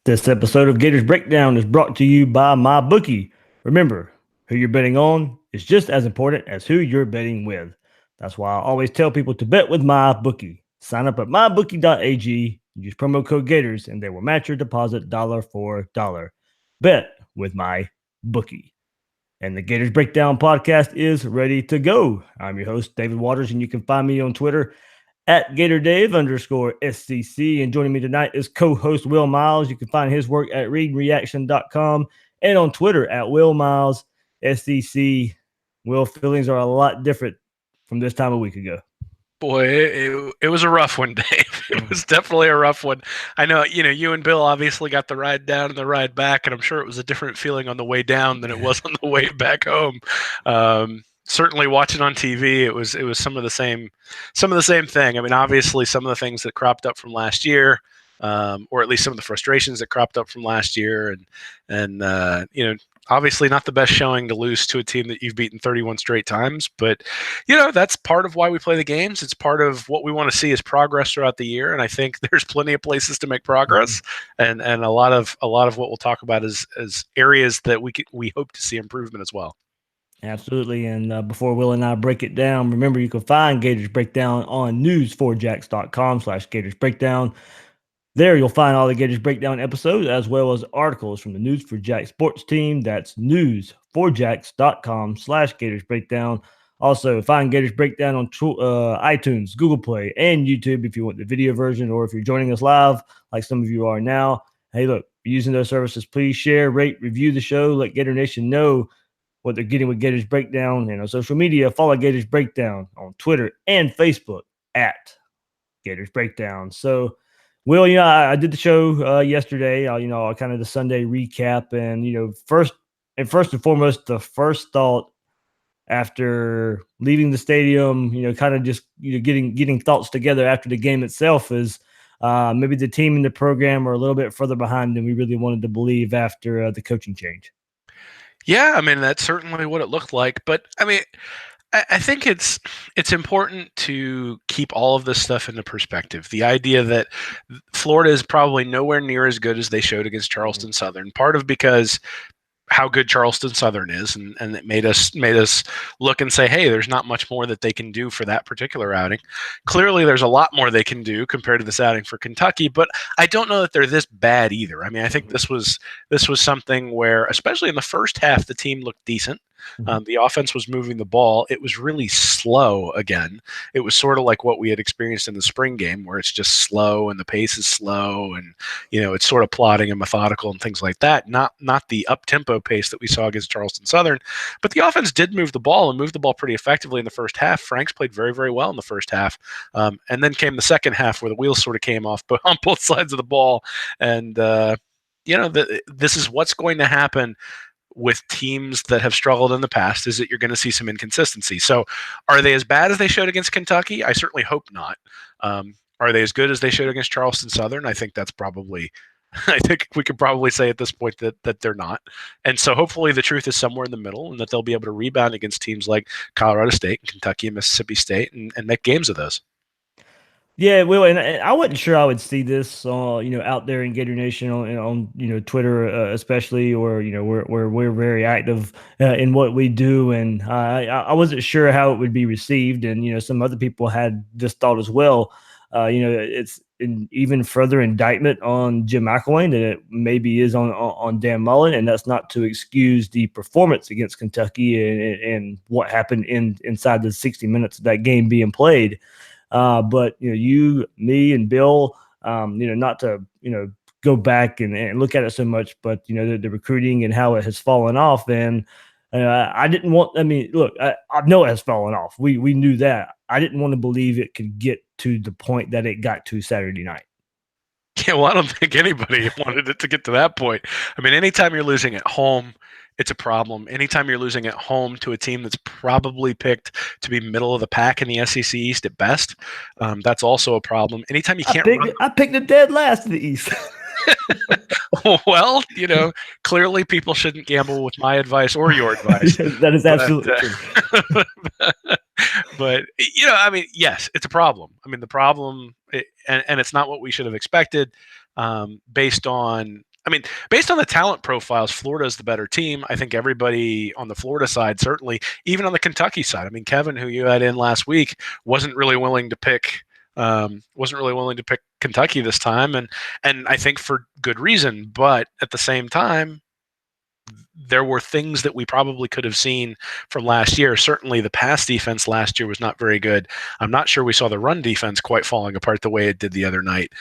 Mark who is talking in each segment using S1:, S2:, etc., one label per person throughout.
S1: This episode of Gators Breakdown is brought to you by MyBookie. Remember, who you're betting on is just as important as who you're betting with. That's why I always tell people to bet with MyBookie. Sign up at mybookie.ag, use promo code Gators, and they will match your deposit dollar for dollar. Bet with MyBookie. And the Gators Breakdown podcast is ready to go. I'm your host, David Waters, and you can find me on Twitter at GatorDave_SCC. And joining me tonight is co-host Will Miles. You can find his work at readreaction.com and on Twitter at Will Miles SCC. Will, feelings are a lot different from this time a week ago.
S2: Boy, it was a rough one, Dave. It was definitely a rough one. I know, you and Bill obviously got the ride down and the ride back, and I'm sure it was a different feeling on the way down than it was on the way back home. Certainly watching on TV, it was some of the same thing. I mean, obviously some of the things that cropped up from last year, or at least some of the frustrations that cropped up from last year, and obviously not the best showing to lose to a team that you've beaten 31 straight times, but that's part of why we play the games. It's part of what we want to see as progress throughout the year, and I think there's plenty of places to make progress, and a lot of what we'll talk about is areas that we hope to see improvement as well.
S1: Absolutely. And before Will and I break it down, remember you can find Gators Breakdown on news4jax.com/Gators Breakdown. There you'll find all the Gators Breakdown episodes as well as articles from the News for Jack sports team. That's news4jax.com/Gators Breakdown. Also, find Gators Breakdown on iTunes, Google Play, and YouTube if you want the video version, or if you're joining us live, like some of you are now. Hey, look, using those services, please share, rate, review the show. Let Gator Nation know what they're getting with Gators Breakdown. And on social media, follow Gators Breakdown on Twitter and Facebook at Gators Breakdown. So, Will, I did the show yesterday. Kind of the Sunday recap, and first and foremost, the first thought after leaving the stadium, kind of just getting thoughts together after the game itself is maybe the team and the program are a little bit further behind than we really wanted to believe after the coaching change.
S2: Yeah, I mean that's certainly what it looked like, but I mean, I think it's important to keep all of this stuff into perspective. The idea that Florida is probably nowhere near as good as they showed against Charleston Southern, part of because how good Charleston Southern is, and it made us look and say, hey, there's not much more that they can do for that particular outing. Clearly, there's a lot more they can do compared to this outing for Kentucky, but I don't know that they're this bad either. I mean, I think this was something where, especially in the first half, the team looked decent. The offense was moving the ball. It was really slow again. It was sort of like what we had experienced in the spring game, where it's just slow and the pace is slow, and it's sort of plodding and methodical and things like that. Not the up tempo pace that we saw against Charleston Southern, but the offense did move the ball and move the ball pretty effectively in the first half. Franks played very, very well in the first half, and then came the second half where the wheels sort of came off, but on both sides of the ball, and this is what's going to happen with teams that have struggled in the past, is that you're going to see some inconsistency. So are they as bad as they showed against Kentucky? I certainly hope not. Are they as good as they showed against Charleston Southern? I think that's probably, I think we could probably say at this point that they're not. And so hopefully the truth is somewhere in the middle, and that they'll be able to rebound against teams like Colorado State and Kentucky and Mississippi State and make games of those.
S1: Yeah, well, and I wasn't sure I would see this, out there in Gator Nation on Twitter, especially, or where we're very active in what we do, and I wasn't sure how it would be received, and some other people had this thought as well. It's an even further indictment on Jim McElwain than it maybe is on Dan Mullen, and that's not to excuse the performance against Kentucky and what happened inside the 60 minutes of that game being played. But you, me, and Bill, not to go back and look at it so much, but the recruiting and how it has fallen off. And I didn't want. I mean, look, I know it has fallen off. We knew that. I didn't want to believe it could get to the point that it got to Saturday night.
S2: Yeah, well, I don't think anybody wanted it to get to that point. I mean, anytime you're losing at home, it's a problem. Anytime you're losing at home to a team that's probably picked to be middle of the pack in the SEC East at best, that's also a problem. Anytime you can't
S1: I picked the dead last of the East.
S2: Well, clearly people shouldn't gamble with my advice or your advice.
S1: That is absolutely true.
S2: But I mean, yes, it's a problem. I mean, the problem, and it's not what we should have expected, based on I mean, based on the talent profiles, Florida's the better team. I think everybody on the Florida side, certainly, even on the Kentucky side. I mean, Kevin, who you had in last week, wasn't really willing to pick Kentucky this time, and I think for good reason. But at the same time, there were things that we probably could have seen from last year. Certainly, the pass defense last year was not very good. I'm not sure we saw the run defense quite falling apart the way it did the other night.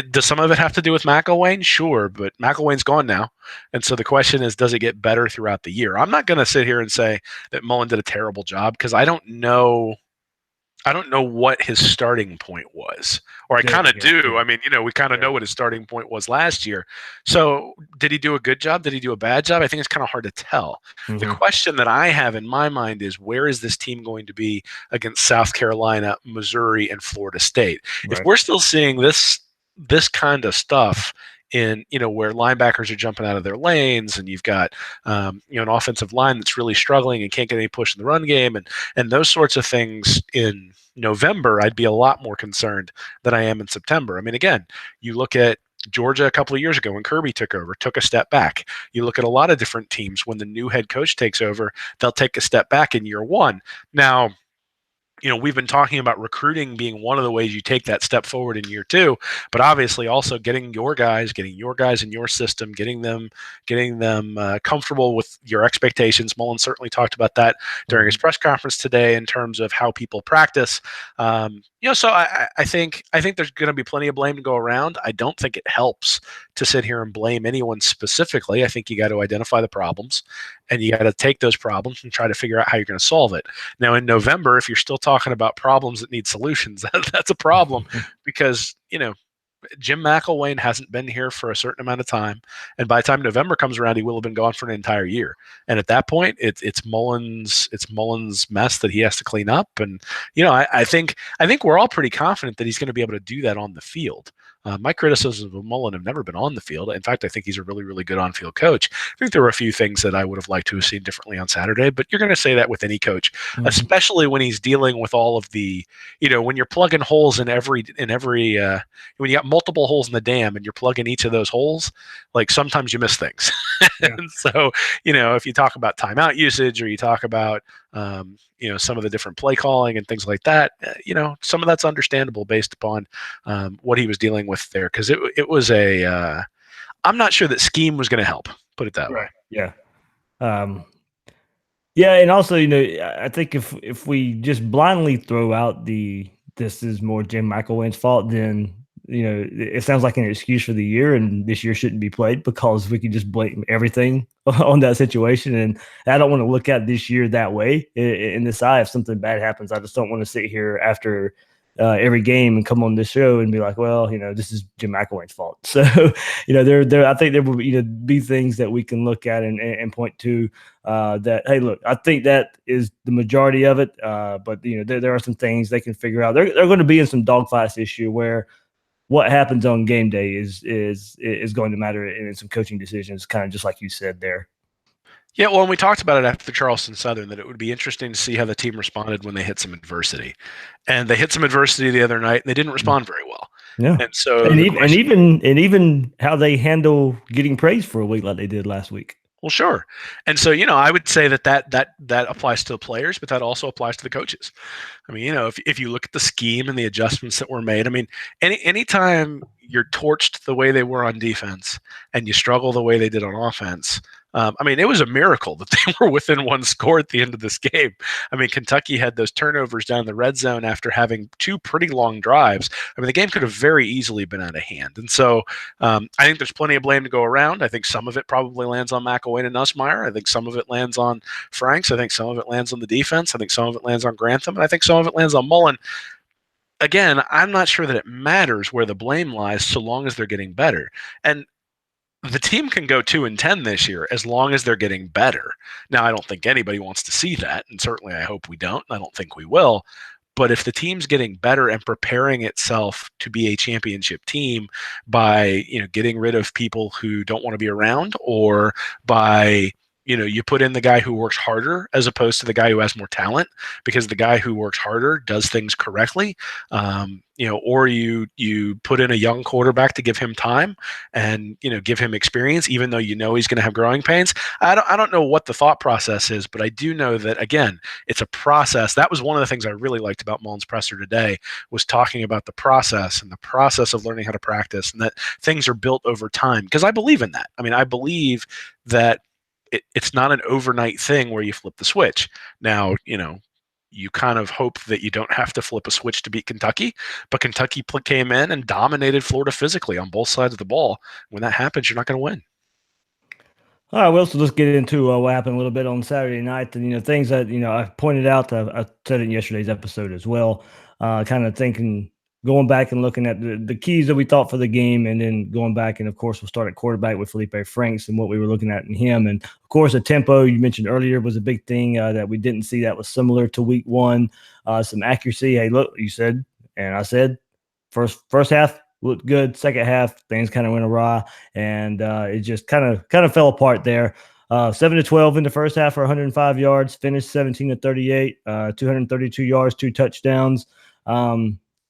S2: Does some of it have to do with McElwain? Sure, but McElwain's gone now, and so the question is, does it get better throughout the year? I'm not going to sit here and say that Mullen did a terrible job because I don't know. I don't know what his starting point was, or I kind of do. I mean, we kind of know what his starting point was last year. So, did he do a good job? Did he do a bad job? I think it's kind of hard to tell. The question that I have in my mind is, where is this team going to be against South Carolina, Missouri, and Florida State? If we're still seeing this kind of stuff in where linebackers are jumping out of their lanes, and you've got an offensive line that's really struggling and can't get any push in the run game, and those sorts of things in November, I'd be a lot more concerned than I am in September. I mean, again, you look at Georgia a couple of years ago when Kirby took over, took a step back. You look at a lot of different teams when the new head coach takes over, they'll take a step back in year one. Now, we've been talking about recruiting being one of the ways you take that step forward in year two, but obviously also getting your guys in your system, getting them comfortable with your expectations. Mullen certainly talked about that during his press conference today in terms of how people practice. So I think there's going to be plenty of blame to go around. I don't think it helps to sit here and blame anyone specifically. I think you got to identify the problems, and you got to take those problems and try to figure out how you're going to solve it. Now, in November, if you're still talking about problems that need solutions, that's a problem because, Jim McElwain hasn't been here for a certain amount of time, and by the time November comes around, he will have been gone for an entire year. And at that point, it's Mullen's mess that he has to clean up. And I think we're all pretty confident that he's going to be able to do that on the field. My criticisms of Mullen have never been on the field. In fact, I think he's a really, really good on-field coach. I think there were a few things that I would have liked to have seen differently on Saturday, but you're going to say that with any coach, especially when he's dealing with all of the, when you're plugging holes in every, when you got multiple holes in the dam and you're plugging each of those holes, like sometimes you miss things. And so, if you talk about timeout usage or you talk about, some of the different play calling and things like that, some of that's understandable based upon what he was dealing with there. Because it was I'm not sure that scheme was going to help, put it that way.
S1: Yeah. Yeah, and also, I think if we just blindly throw out this is more Jim McElwain's fault, then it sounds like an excuse for the year, and this year shouldn't be played because we can just blame everything on that situation. And I don't want to look at this year that way. In this eye, if something bad happens, I just don't want to sit here after every game and come on this show and be like, well, this is Jim McElwain's fault. So, I think there will be things that we can look at and point to that, hey, look, I think that is the majority of it. But, there are some things they can figure out. They're going to be in some dogfights this year where what happens on game day is going to matter in some coaching decisions, kind of just like you said there.
S2: Yeah, well, and we talked about it after Charleston Southern that it would be interesting to see how the team responded when they hit some adversity. And they hit some adversity the other night, and they didn't respond very well.
S1: Yeah,
S2: and so
S1: even how they handle getting praise for a week like they did last week.
S2: Well, sure. And so, I would say that applies to the players, but that also applies to the coaches. I mean, if you look at the scheme and the adjustments that were made, I mean, anytime you're torched the way they were on defense and you struggle the way they did on offense, I mean, it was a miracle that they were within one score at the end of this game. I mean, Kentucky had those turnovers down the red zone after having two pretty long drives. I mean, the game could have very easily been out of hand. And so I think there's plenty of blame to go around. I think some of it probably lands on McElwain and Nussmeier. I think some of it lands on Franks. I think some of it lands on the defense. I think some of it lands on Grantham. And I think some of it lands on Mullen. Again, I'm not sure that it matters where the blame lies so long as they're getting better. And the team can go 2-10 this year as long as they're getting better. Now, I don't think anybody wants to see that, and certainly I hope we don't. I don't think we will. But if the team's getting better and preparing itself to be a championship team by, getting rid of people who don't want to be around, or by you put in the guy who works harder as opposed to the guy who has more talent, because the guy who works harder does things correctly. Or you put in a young quarterback to give him time and give him experience, even though he's going to have growing pains. I don't know what the thought process is, but I do know that, again, it's a process. That was one of the things I really liked about Mullen's presser today, was talking about the process and the process of learning how to practice, and that things are built over time. Because I believe in that. I mean, I believe that it's not an overnight thing where you flip the switch. Now, you kind of hope that you don't have to flip a switch to beat Kentucky, but Kentucky came in and dominated Florida physically on both sides of the ball. When that happens, you're not going to win.
S1: All right, well, so let's get into what happened a little bit on Saturday night, and things that I pointed out. I said in yesterday's episode as well. Kind of thinking, going back and looking at the keys that we thought for the game, and then going back, and of course we'll start at quarterback with Felipe Franks and what we were looking at in him, and of course the tempo you mentioned earlier was a big thing that we didn't see. That was similar to week one. Some accuracy. Hey, look, you said, and I said, first half looked good. Second half, things kind of went awry, and it just kind of fell apart there. 7-12 in the first half for 105 yards. Finished 17-38, 232 yards, 2 touchdowns.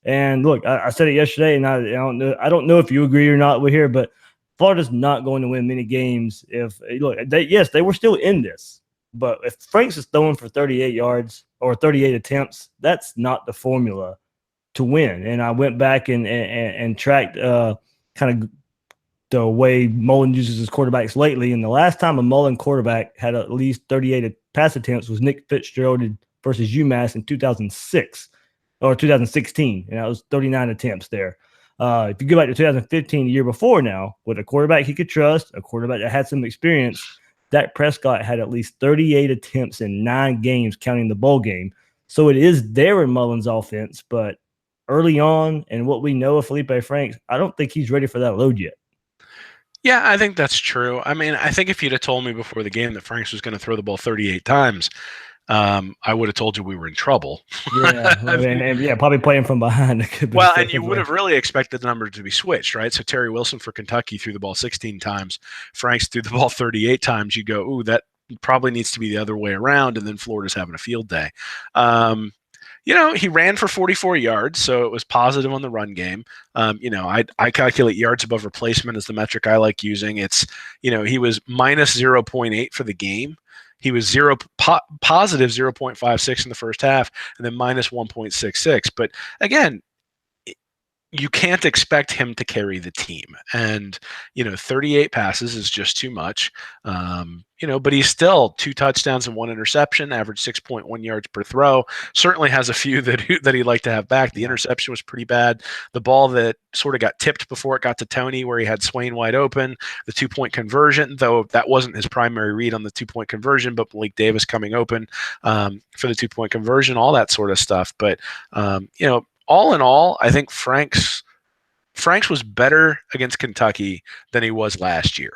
S1: And look, I said it yesterday, and I don't know if you agree or not with here, but Florida's not going to win many games if they were still in this. But if Franks is throwing for 38 yards or 38 attempts, that's not the formula to win. And I went back and tracked kind of the way Mullen uses his quarterbacks lately. And the last time a Mullen quarterback had at least 38 pass attempts was Nick Fitzgerald versus UMass in 2006 or 2016. And that was 39 attempts there. If you go back to 2015, the year before now, with a quarterback he could trust, a quarterback that had some experience, Dak Prescott had at least 38 attempts in 9 games, counting the bowl game. So it is there in Mullen's offense, but early on, and what we know of Felipe Franks, I don't think he's ready for that load yet.
S2: Yeah, I think that's true. I mean, I think if you'd have told me before the game that Franks was going to throw the ball 38 times, I would have told you we were in trouble.
S1: Yeah, and probably playing from behind.
S2: Well, and you would have really expected the number to be switched, right? So Terry Wilson for Kentucky threw the ball 16 times. Franks threw the ball 38 times. You go, ooh, that probably needs to be the other way around, and then Florida's having a field day. He ran for 44 yards, so it was positive on the run game. I calculate yards above replacement as the metric I like using. It's, he was minus 0.8 for the game. He was positive 0.56 in the first half, and then minus 1.66. But again, you can't expect him to carry the team. And, 38 passes is just too much. But he's still 2 touchdowns and 1 interception, average 6.1 yards per throw. Certainly has a few that he'd like to have back. The interception was pretty bad. The ball that sort of got tipped before it got to Tony, where he had Swain wide open, the 2-point conversion, though that wasn't his primary read on the 2-point conversion, but Malik Davis coming open for the 2-point conversion, all that sort of stuff. But, all in all, I think Franks was better against Kentucky than he was last year.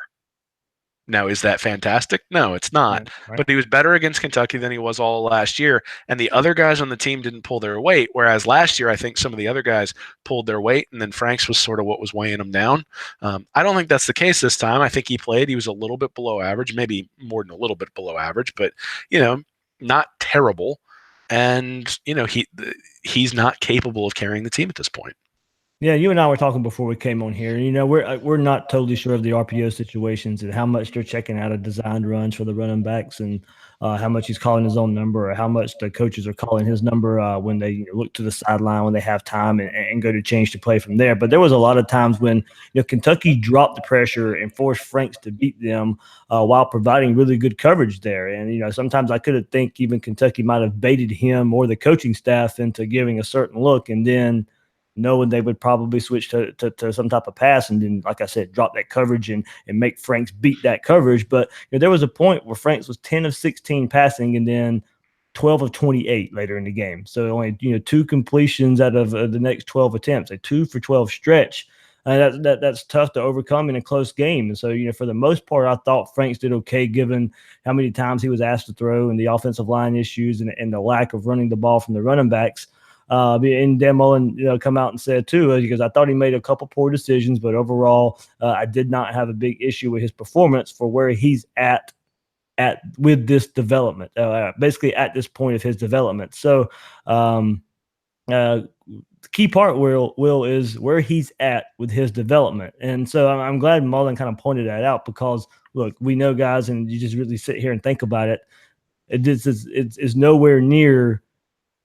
S2: Now, is that fantastic? No, it's not. Right. But he was better against Kentucky than he was all last year. And the other guys on the team didn't pull their weight, whereas last year I think some of the other guys pulled their weight, and then Franks was sort of what was weighing them down. I don't think that's the case this time. I think he was a little bit below average, maybe more than a little bit below average, but, not terrible. And, he's not capable of carrying the team at this point.
S1: Yeah, you and I were talking before we came on here. We're not totally sure of the RPO situations and how much they're checking out of designed runs for the running backs, and how much he's calling his own number, or how much the coaches are calling his number when they look to the sideline when they have time and go to change to play from there. But there was a lot of times when Kentucky dropped the pressure and forced Franks to beat them while providing really good coverage there. And sometimes I could think even Kentucky might have baited him or the coaching staff into giving a certain look, and then knowing they would probably switch to some type of pass, and then, like I said, drop that coverage and make Franks beat that coverage. But there was a point where Franks was 10 of 16 passing, and then 12 of 28 later in the game. So only 2 completions out of the next 12 attempts, a 2 for 12 stretch. That's tough to overcome in a close game. And so, for the most part, I thought Franks did okay given how many times he was asked to throw and the offensive line issues and the lack of running the ball from the running backs. And Dan Mullen, come out and said too, because I thought he made a couple poor decisions, but overall, I did not have a big issue with his performance for where he's at with this development, basically at this point of his development. So, the key part, Will, is where he's at with his development. And so I'm glad Mullen kind of pointed that out, because look, we know, guys, and you just really sit here and think about it. It's nowhere near,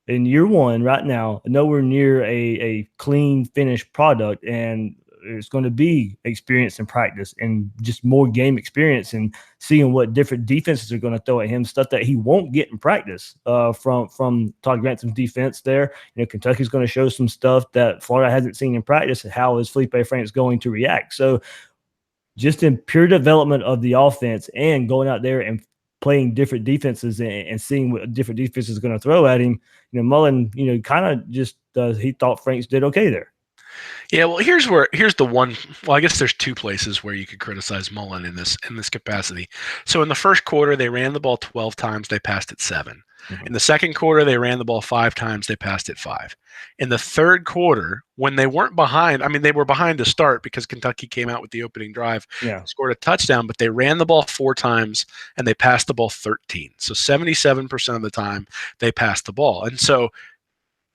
S1: in year one right now, nowhere near a clean finished product. And it's going to be experience and practice and just more game experience and seeing what different defenses are going to throw at him, stuff that he won't get in practice from Todd Grantham's defense there. Kentucky's going to show some stuff that Florida hasn't seen in practice. How is Felipe Franks going to react? So just in pure development of the offense and going out there and playing different defenses and seeing what different defenses are going to throw at him, Mullen, kind of just he thought Franks did okay there.
S2: Yeah, well, here's the one. Well, I guess there's two places where you could criticize Mullen in this capacity. So in the first quarter, they ran the ball 12 times, they passed it 7. Mm-hmm. In the second quarter, they ran the ball 5 times, they passed it 5. In the third quarter, when they weren't behind, I mean, they were behind to start because Kentucky came out with the opening drive, scored a touchdown, but they ran the ball 4 times and they passed the ball 13. So 77% of the time they passed the ball. And so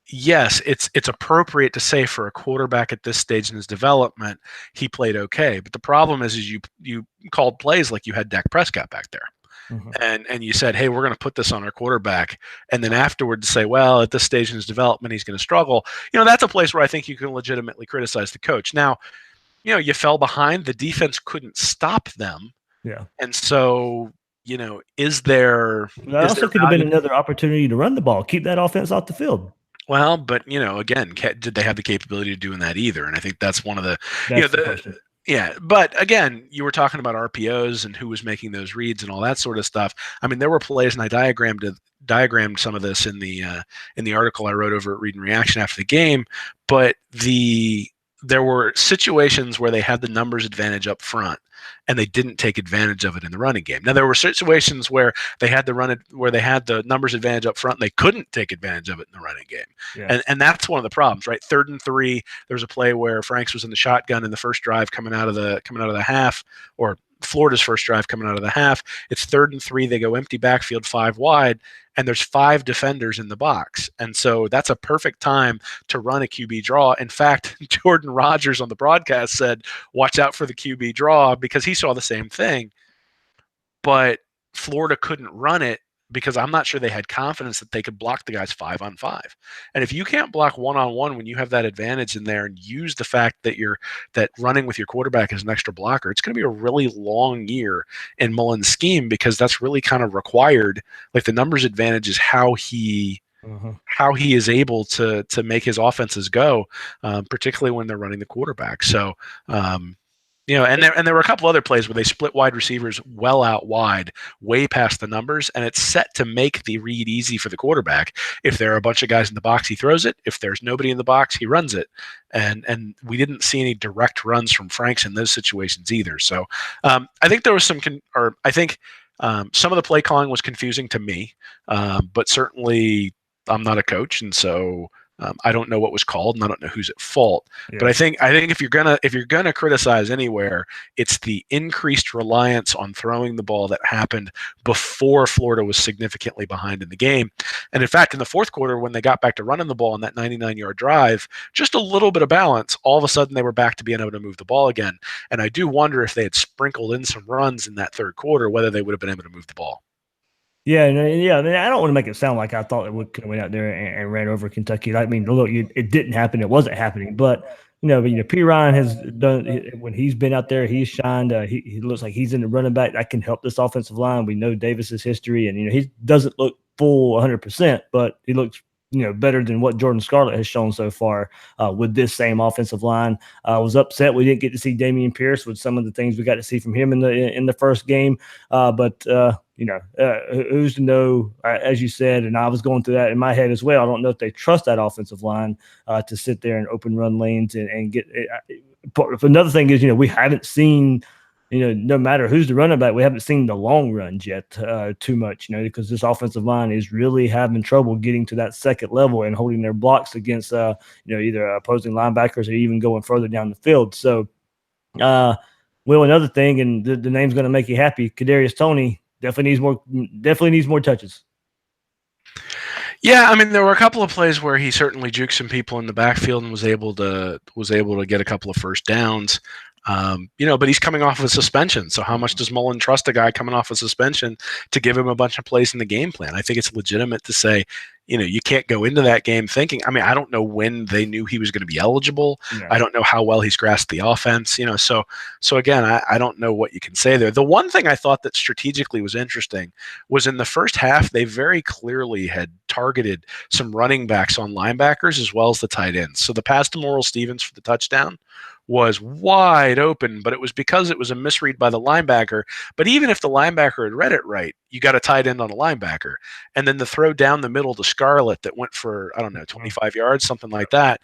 S2: yes, it's appropriate to say for a quarterback at this stage in his development, he played okay. But the problem is you called plays like you had Dak Prescott back there. Mm-hmm. And you said, hey, we're going to put this on our quarterback. And then afterwards say, well, at this stage in his development, he's going to struggle. That's a place where I think you can legitimately criticize the coach. Now, you fell behind. The defense couldn't stop them.
S1: Yeah.
S2: And so, is there –
S1: That also could have been another opportunity to run the ball, keep that offense off the field.
S2: Well, but again, did they have the capability of doing that either? And I think that's one of the
S1: question.
S2: Yeah, but again, you were talking about RPOs and who was making those reads and all that sort of stuff. I mean, there were plays, and I diagrammed some of this in the article I wrote over at Read and Reaction after the game. But there were situations where they had the numbers advantage up front, and they didn't take advantage of it in the running game. Now, there were situations where they had the numbers advantage up front, and they couldn't take advantage of it in the running game. Yeah. And that's one of the problems, right? 3rd and 3, there's a play where Franks was in the shotgun in the first drive coming out of the half, or Florida's first drive coming out of the half. It's 3rd and 3. They go empty backfield 5 wide, and there's 5 defenders in the box. And so that's a perfect time to run a QB draw. In fact, Jordan Rogers on the broadcast said, watch out for the QB draw, because he saw the same thing. But Florida couldn't run it because I'm not sure they had confidence that they could block the guys 5-on-5. And if you can't block 1-on-1 when you have that advantage in there and use the fact that running with your quarterback as an extra blocker, it's going to be a really long year in Mullen's scheme, because that's really kind of required. Like, the numbers advantage is how he is able to make his offenses go, particularly when they're running the quarterback. So, and there were a couple other plays where they split wide receivers well out wide, way past the numbers, and it's set to make the read easy for the quarterback. If there are a bunch of guys in the box, he throws it. If there's nobody in the box, he runs it. And we didn't see any direct runs from Franks in those situations either. So I think there was some of the play calling was confusing to me, but certainly I'm not a coach, and so I don't know what was called, and I don't know who's at fault. Yeah. But I think if you're gonna criticize anywhere, it's the increased reliance on throwing the ball that happened before Florida was significantly behind in the game. And in fact, in the fourth quarter, when they got back to running the ball on that 99-yard drive, just a little bit of balance, all of a sudden they were back to being able to move the ball again. And I do wonder if they had sprinkled in some runs in that third quarter, whether they would have been able to move the ball.
S1: Yeah, yeah. I mean, I don't want to make it sound like I thought it would went out there and ran over Kentucky. I mean, look, it didn't happen. It wasn't happening. But P. Ryan has done, when he's been out there, he's shined. He looks like he's in the running back that can help this offensive line. We know Davis's history, and he doesn't look full 100%, but he looks better than what Jordan Scarlett has shown so far with this same offensive line. I was upset we didn't get to see Damian Pierce with some of the things we got to see from him in the first game. But who's to know, as you said, and I was going through that in my head as well. I don't know if they trust that offensive line to sit there and open run lanes and get it. Another thing is, we haven't seen, no matter who's the running back, we haven't seen the long runs yet too much, because this offensive line is really having trouble getting to that second level and holding their blocks against, either opposing linebackers or even going further down the field. So, another thing, and the name's going to make you happy, Kadarius Toney definitely needs more touches.
S2: Yeah, I mean there were a couple of plays where he certainly juked some people in the backfield and was able to get a couple of first downs. But he's coming off of a suspension. So how much does Mullen trust a guy coming off a suspension to give him a bunch of plays in the game plan? I think it's legitimate to say, you can't go into that game thinking. I mean, I don't know when they knew he was going to be eligible.
S1: Yeah.
S2: I don't know how well he's grasped the offense. So again, I don't know what you can say there. The one thing I thought that strategically was interesting was in the first half they very clearly had targeted some running backs on linebackers as well as the tight ends. So the pass to Morrill Stevens for the touchdown was wide open, but it was because it was a misread by the linebacker. But even if the linebacker had read it right, you got a tight end on a linebacker. And then the throw down the middle to Scarlett that went for, I don't know, 25 yards, something like that,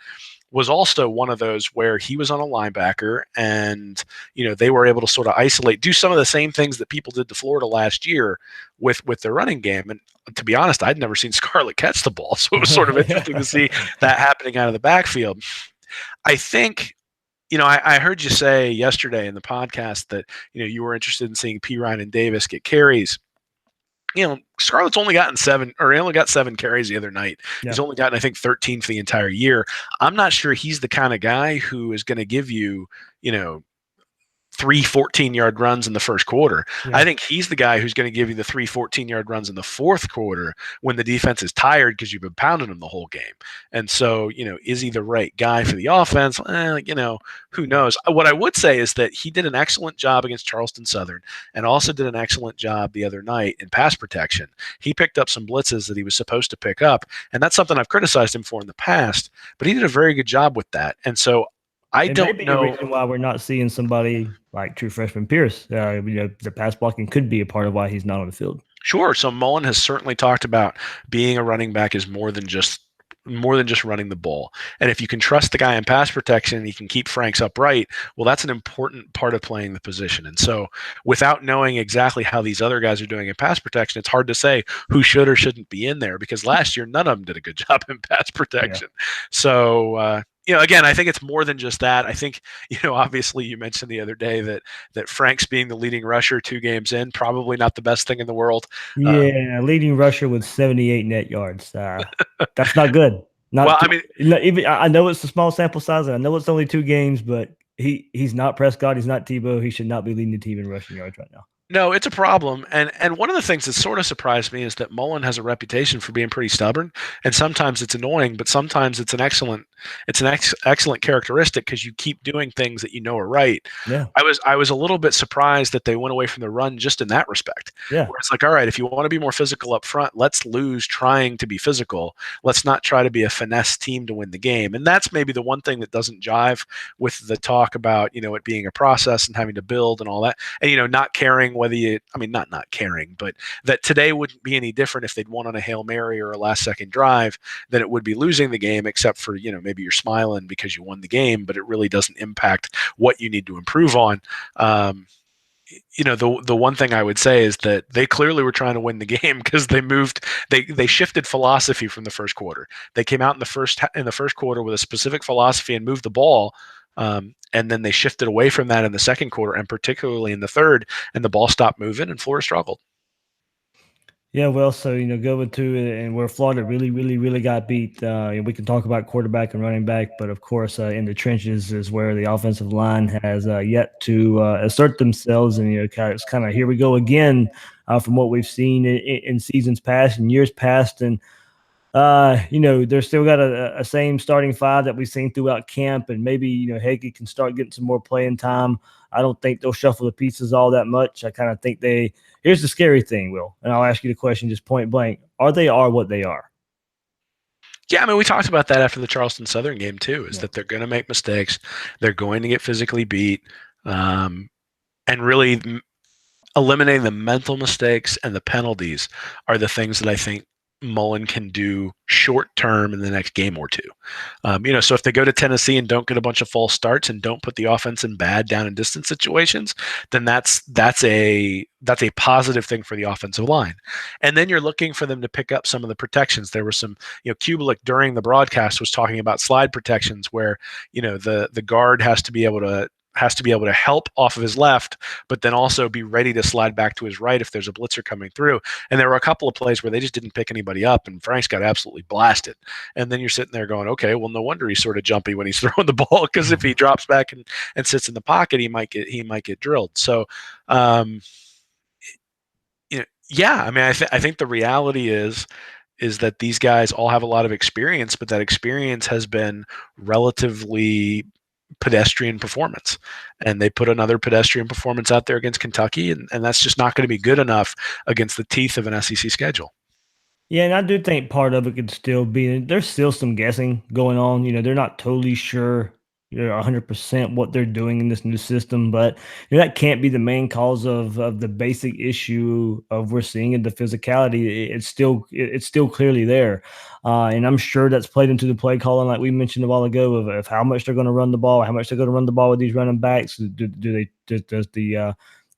S2: was also one of those where he was on a linebacker and, they were able to sort of isolate, do some of the same things that people did to Florida last year with their running game. And to be honest, I'd never seen Scarlett catch the ball. So it was sort of interesting to see that happening out of the backfield. I think I heard you say yesterday in the podcast that, you were interested in seeing P. Ryan and Davis get carries. Scarlett's only gotten he only got 7 carries the other night. Yeah. He's only gotten, I think, 13 for the entire year. I'm not sure he's the kind of guy who is going to give you, 3 14-yard runs in the first quarter. Yeah. I think he's the guy who's going to give you the 3 14-yard runs in the fourth quarter when the defense is tired because you've been pounding him the whole game. And so, is he the right guy for the offense? Who knows? What I would say is that he did an excellent job against Charleston Southern and also did an excellent job the other night in pass protection. He picked up some blitzes that he was supposed to pick up, and that's something I've criticized him for in the past, but he did a very good job with that. And so I don't know.
S1: The reason why we're not seeing somebody like true freshman Pierce. The pass blocking could be a part of why he's not on the field.
S2: Sure. So Mullen has certainly talked about being a running back is more than just running the ball. And if you can trust the guy in pass protection and he can keep Franks upright, well, that's an important part of playing the position. And so without knowing exactly how these other guys are doing in pass protection, it's hard to say who should or shouldn't be in there because last year none of them did a good job in pass protection. Yeah. So again, I think it's more than just that. I think, obviously you mentioned the other day that Franks being the leading rusher 2 games in, probably not the best thing in the world.
S1: Yeah, leading rusher with 78 net yards. That's not good. Even I know it's a small sample size, and I know it's only 2 games, but he's not Prescott. He's not Tebow. He should not be leading the team in rushing yards right now.
S2: No, it's a problem. And one of the things that sort of surprised me is that Mullen has a reputation for being pretty stubborn. And sometimes it's annoying, but sometimes it's an excellent characteristic because you keep doing things that are right.
S1: Yeah.
S2: I was a little bit surprised that they went away from the run just in that respect.
S1: Yeah.
S2: Where it's like, all right, if you want to be more physical up front, let's lose trying to be physical. Let's not try to be a finesse team to win the game. And that's maybe the one thing that doesn't jive with the talk about, it being a process and having to build and all that. And, not caring whether not caring, but that today wouldn't be any different if they'd won on a Hail Mary or a last second drive than it would be losing the game, except for, maybe you're smiling because you won the game, but it really doesn't impact what you need to improve on. The one thing I would say is that they clearly were trying to win the game because they shifted philosophy from the first quarter. They came out in the first quarter with a specific philosophy and moved the ball. And then they shifted away from that in the second quarter and particularly in the third, and the ball stopped moving and Florida struggled.
S1: Yeah, well, so, going to and where Florida really, really, really got beat, we can talk about quarterback and running back, but of course, in the trenches is where the offensive line has yet to assert themselves. And, it's kind of here we go again from what we've seen in seasons past and years past. And, they're still got a same starting 5 that we've seen throughout camp, and maybe, Hagee can start getting some more playing time. I don't think they'll shuffle the pieces all that much. I kind of think here's the scary thing, Will, and I'll ask you the question just point blank. Are they what they are?
S2: Yeah, I mean, we talked about that after the Charleston Southern game too, is that they're going to make mistakes. They're going to get physically beat, and really eliminating the mental mistakes and the penalties are the things that I think Mullen can do short term in the next game or two. So if they go to Tennessee and don't get a bunch of false starts and don't put the offense in bad down and distance situations, then that's a positive thing for the offensive line. And then you're looking for them to pick up some of the protections. There was some, Kubelik during the broadcast was talking about slide protections where, the guard has to be able to has to be able to help off of his left, but then also be ready to slide back to his right if there's a blitzer coming through. And there were a couple of plays where they just didn't pick anybody up, and Franks got absolutely blasted. And then you're sitting there going, okay, well, no wonder he's sort of jumpy when he's throwing the ball, because if he drops back and sits in the pocket, he might get drilled. So, um, yeah, I mean, I think the reality is that these guys all have a lot of experience, but that experience has been relatively pedestrian performance. And they put another pedestrian performance out there against Kentucky, and that's just not going to be good enough against the teeth of an SEC schedule.
S1: Yeah, and I do think part of it could still be there's still some guessing going on. They're not totally sure, 100% what they're doing in this new system, but that can't be the main cause of the basic issue of we're seeing in the physicality. It's still clearly there, and I'm sure that's played into the play calling, like we mentioned a while ago, of how much they're going to run the ball, how much they're going to run the ball with these running backs. Do they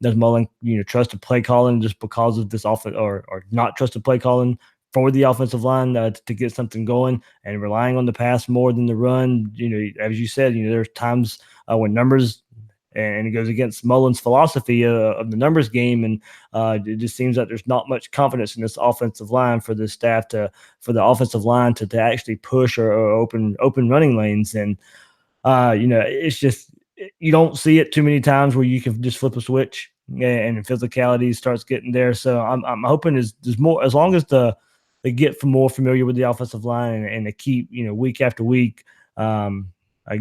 S1: does Mullen trust the play calling just because of this offense, or not trust the play calling for the offensive line to get something going, and relying on the pass more than the run? As you said, there's times when numbers, and it goes against Mullen's philosophy of the numbers game, and it just seems like there's not much confidence in this offensive line for the staff for the offensive line to actually push or open running lanes. And it's just, you don't see it too many times where you can just flip a switch and physicality starts getting there. So I'm hoping there's more, as long as they get more familiar with the offensive line, and they keep, week after week, I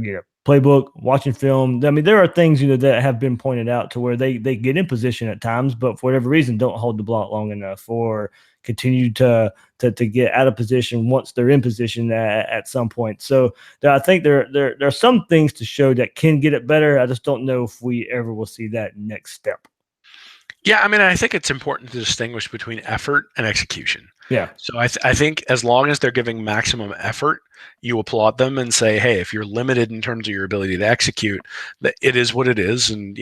S1: get a playbook, watching film. I mean, there are things, that have been pointed out to where they get in position at times, but for whatever reason, don't hold the block long enough, or continue to get out of position once they're in position at some point. So I think there are some things to show that can get it better. I just don't know if we ever will see that next step.
S2: Yeah, I mean, I think it's important to distinguish between effort and execution.
S1: Yeah.
S2: So I think as long as they're giving maximum effort, you applaud them and say, hey, if you're limited in terms of your ability to execute, that it is what it is, and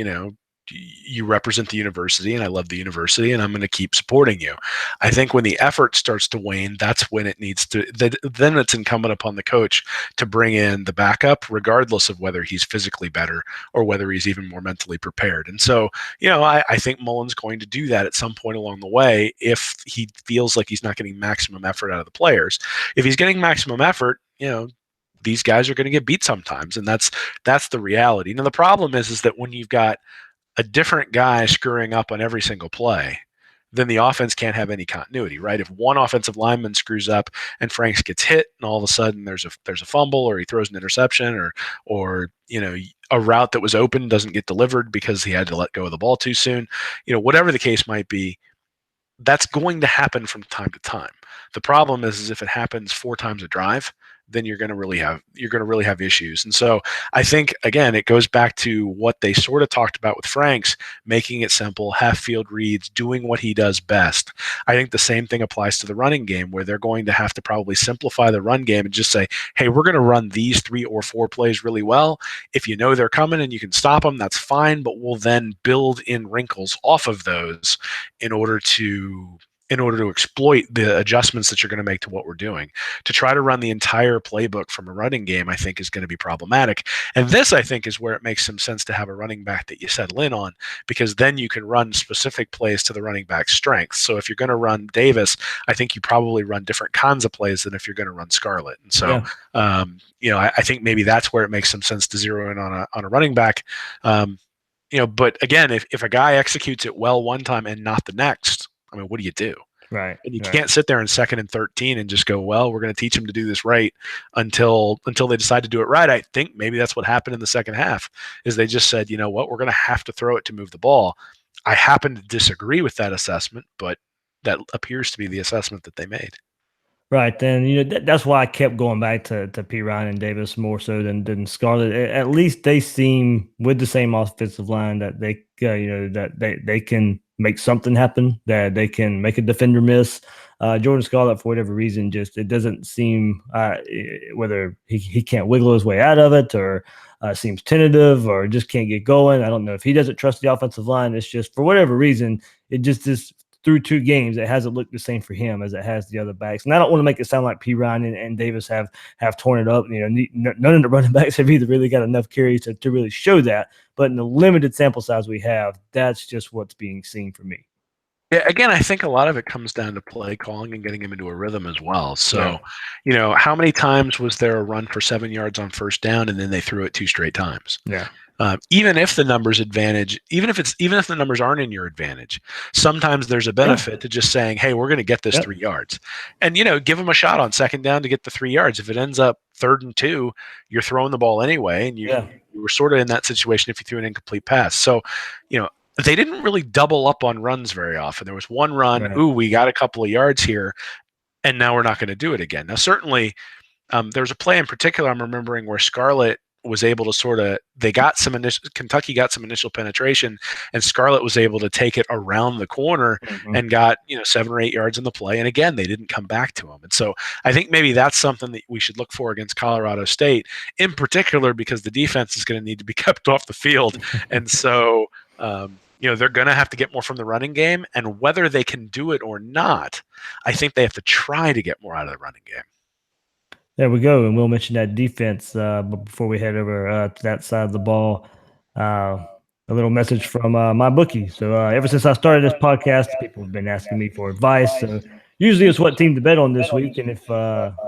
S2: you represent the university, and I love the university, and I'm going to keep supporting you. I think when the effort starts to wane, that's when it needs to, then it's incumbent upon the coach to bring in the backup, regardless of whether he's physically better or whether he's even more mentally prepared. And so, I think Mullen's going to do that at some point along the way if he feels like he's not getting maximum effort out of the players. If he's getting maximum effort, these guys are going to get beat sometimes, and that's the reality. Now the problem is that when you've got a different guy screwing up on every single play, then the offense can't have any continuity, right? If one offensive lineman screws up and Franks gets hit, and all of a sudden there's a fumble, or he throws an interception, or a route that was open doesn't get delivered because he had to let go of the ball too soon, whatever the case might be, that's going to happen from time to time. The problem is if it happens 4 times a drive, then you're going to really have issues. And so I think, again, it goes back to what they sort of talked about with Franks, making it simple, half field reads, doing what he does best. I think the same thing applies to the running game, where they're going to have to probably simplify the run game and just say, hey, we're going to run these 3 or 4 plays really well. If you know they're coming and you can stop them, that's fine, but we'll then build in wrinkles off of those in order to exploit the adjustments that you're going to make to what we're doing. To try to run the entire playbook from a running game, I think, is going to be problematic. And this, I think, is where it makes some sense to have a running back that you settle in on, because then you can run specific plays to the running back's strengths. So if you're going to run Davis, I think you probably run different kinds of plays than if you're going to run Scarlett. And so, I think maybe that's where it makes some sense to zero in on a running back. But again, if a guy executes it well one time and not the next, I mean, what do you do?
S1: Right.
S2: And you
S1: Right.
S2: can't sit there in 2nd and 13 and just go, well, we're going to teach them to do this right until they decide to do it right. I think maybe that's what happened in the second half, is they just said, you know what, we're going to have to throw it to move the ball. I happen to disagree with that assessment, but that appears to be the assessment that they made.
S1: Right. Then, that's why I kept going back to P. Ryan and Davis more so than Scarlett. At least they seem, with the same offensive line, that they can make something happen, that they can make a defender miss. Jordan Scarlett, for whatever reason, just, it doesn't seem, whether he can't wiggle his way out of it, or seems tentative, or just can't get going. I don't know if he doesn't trust the offensive line. It's just, for whatever reason, it just is. through 2 games, it hasn't looked the same for him as it has the other backs. And I don't want to make it sound like P. Ryan and Davis have torn it up. None of the running backs have either really got enough carries to really show that. But in the limited sample size we have, that's just what's being seen for me.
S2: Yeah, again, I think a lot of it comes down to play calling and getting him into a rhythm as well. So, how many times was there a run for 7 yards on first down and then they threw it 2 straight times?
S1: Yeah.
S2: Even if the numbers even if the numbers aren't in your advantage, sometimes there's a benefit to just saying, "Hey, we're going to get this 3 yards," and give them a shot on second down to get the 3 yards. If it ends up 3rd and 2, you're throwing the ball anyway, and you were sort of in that situation if you threw an incomplete pass. So, they didn't really double up on runs very often. There was one run, we got a couple of yards here, and now we're not going to do it again. Now, certainly, there was a play in particular I'm remembering where Scarlett was able to Kentucky got some initial penetration, and Scarlett was able to take it around the corner and got 7 or 8 yards in the play. And again, they didn't come back to him. And so I think maybe that's something that we should look for against Colorado State, in particular because the defense is going to need to be kept off the field, and so they're going to have to get more from the running game. And whether they can do it or not, I think they have to try to get more out of the running game.
S1: There we go. And we'll mention that defense. But before we head over to that side of the ball, a little message from my bookie. So ever since I started this podcast, people have been asking me for advice. So usually it's what team to bet on this week. And if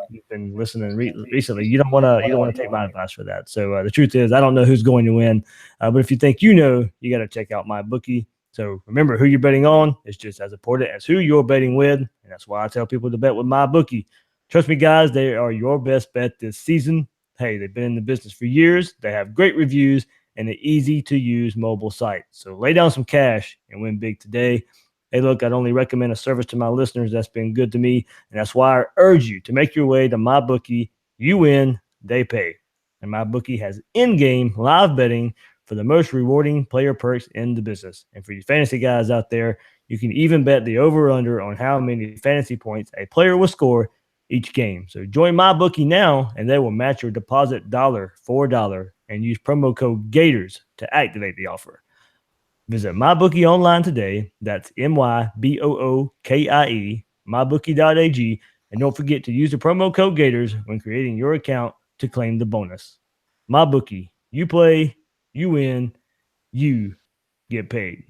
S1: you've been listening recently, you don't want to take my advice for that. So the truth is, I don't know who's going to win. But if you think you got to check out my bookie. So remember, who you're betting on is just as important as who you're betting with. And that's why I tell people to bet with my bookie. Trust me, guys, they are your best bet this season. Hey, they've been in the business for years. They have great reviews and an easy-to-use mobile site. So lay down some cash and win big today. Hey, look, I'd only recommend a service to my listeners that's been good to me, and that's why I urge you to make your way to MyBookie. You win, they pay. And MyBookie has in-game live betting for the most rewarding player perks in the business. And for you fantasy guys out there, you can even bet the over-under on how many fantasy points a player will score each game. So join MyBookie now, and they will match your deposit dollar for dollar and use promo code Gators to activate the offer. Visit MyBookie online today. That's MyBookie, mybookie.ag, and don't forget to use the promo code Gators when creating your account to claim the bonus. MyBookie, you play, you win, you get paid.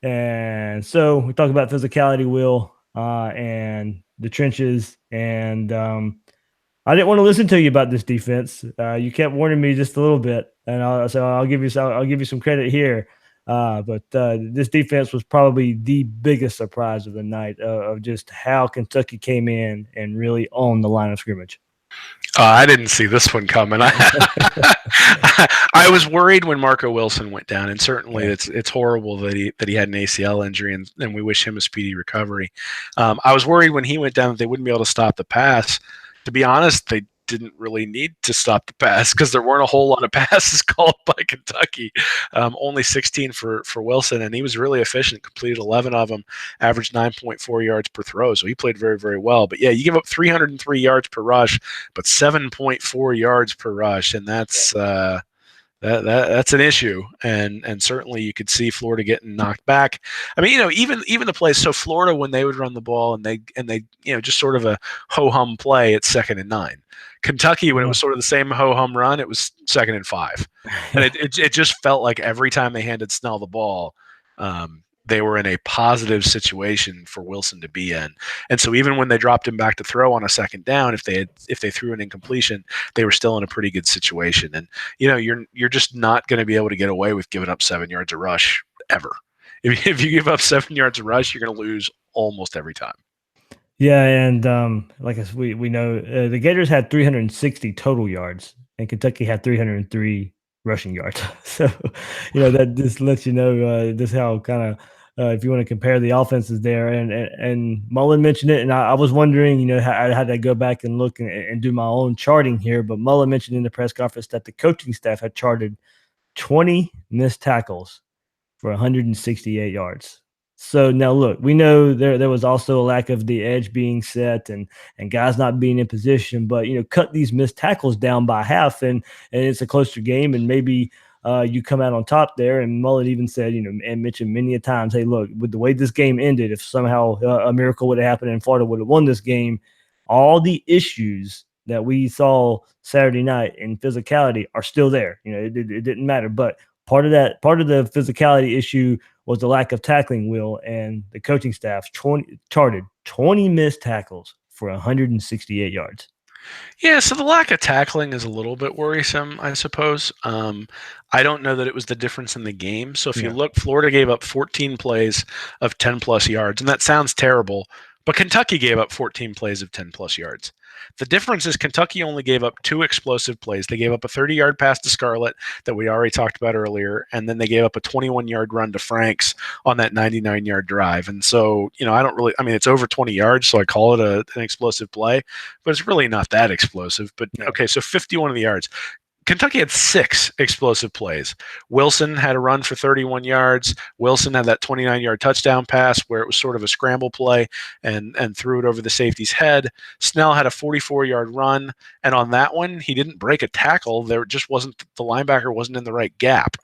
S1: And so we talk about physicality, Will, and the trenches, and I didn't want to listen to you about this defense. You kept warning me just a little bit, and I'll give you some credit here. But this defense was probably the biggest surprise of the night of just how Kentucky came in and really owned the line of scrimmage.
S2: I didn't see this one coming. I was worried when Marco Wilson went down, and certainly it's horrible that he had an ACL injury, and we wish him a speedy recovery. I was worried when he went down that they wouldn't be able to stop the pass. To be honest, they didn't really need to stop the pass because there weren't a whole lot of passes called by Kentucky. Only 16 for Wilson, and he was really efficient, completed 11 of them, averaged 9.4 yards per throw, so he played very, very well. But yeah, you give up 303 yards per rush, but 7.4 yards per rush, and that's that's an issue, and certainly you could see Florida getting knocked back. I mean, even the plays. So Florida, when they would run the ball and they just sort of a ho hum play at 2nd and 9. Kentucky, when it was sort of the same ho hum run, it was 2nd and 5, and it just felt like every time they handed Snell the ball, they were in a positive situation for Wilson to be in. And so even when they dropped him back to throw on a 2nd down, if they threw an incompletion, they were still in a pretty good situation. And you're just not going to be able to get away with giving up 7 yards a rush ever. If you give up 7 yards a rush, you're going to lose almost every time.
S1: Yeah, and like we know, the Gators had 360 total yards, and Kentucky had 303 rushing yards. So, that just lets you know this how kind of if you want to compare the offenses there. And Mullen mentioned it, and I was wondering, how I had to go back and look and do my own charting here. But Mullen mentioned in the press conference that the coaching staff had charted 20 missed tackles for 168 yards. So now look, we know there was also a lack of the edge being set and guys not being in position, but cut these missed tackles down by half and it's a closer game, and maybe you come out on top there. And Mullen even said, and mentioned many a times, hey, look, with the way this game ended, if somehow a miracle would have happened and Florida would have won this game, all the issues that we saw Saturday night in physicality are still there. It didn't matter. But part of the physicality issue was the lack of tackling, Will, and the coaching staff charted 20 missed tackles for 168 yards.
S2: Yeah, so the lack of tackling is a little bit worrisome, I suppose. I don't know that it was the difference in the game. So if you
S1: Yeah.
S2: look, Florida gave up 14 plays of 10 plus yards, and that sounds terrible, but Kentucky gave up 14 plays of 10 plus yards. The difference is Kentucky only gave up 2 explosive plays. They gave up a 30-yard pass to Scarlett that we already talked about earlier, and then they gave up a 21-yard run to Franks on that 99-yard drive. And so, I don't really, I mean, it's over 20 yards, so I call it an explosive play, but it's really not that explosive. But okay, so 51 of the yards. Kentucky had 6 explosive plays. Wilson had a run for 31 yards. Wilson had that 29-yard touchdown pass where it was sort of a scramble play and threw it over the safety's head. Snell had a 44-yard run, and on that one, he didn't break a tackle. There just wasn't the linebacker wasn't in the right gap.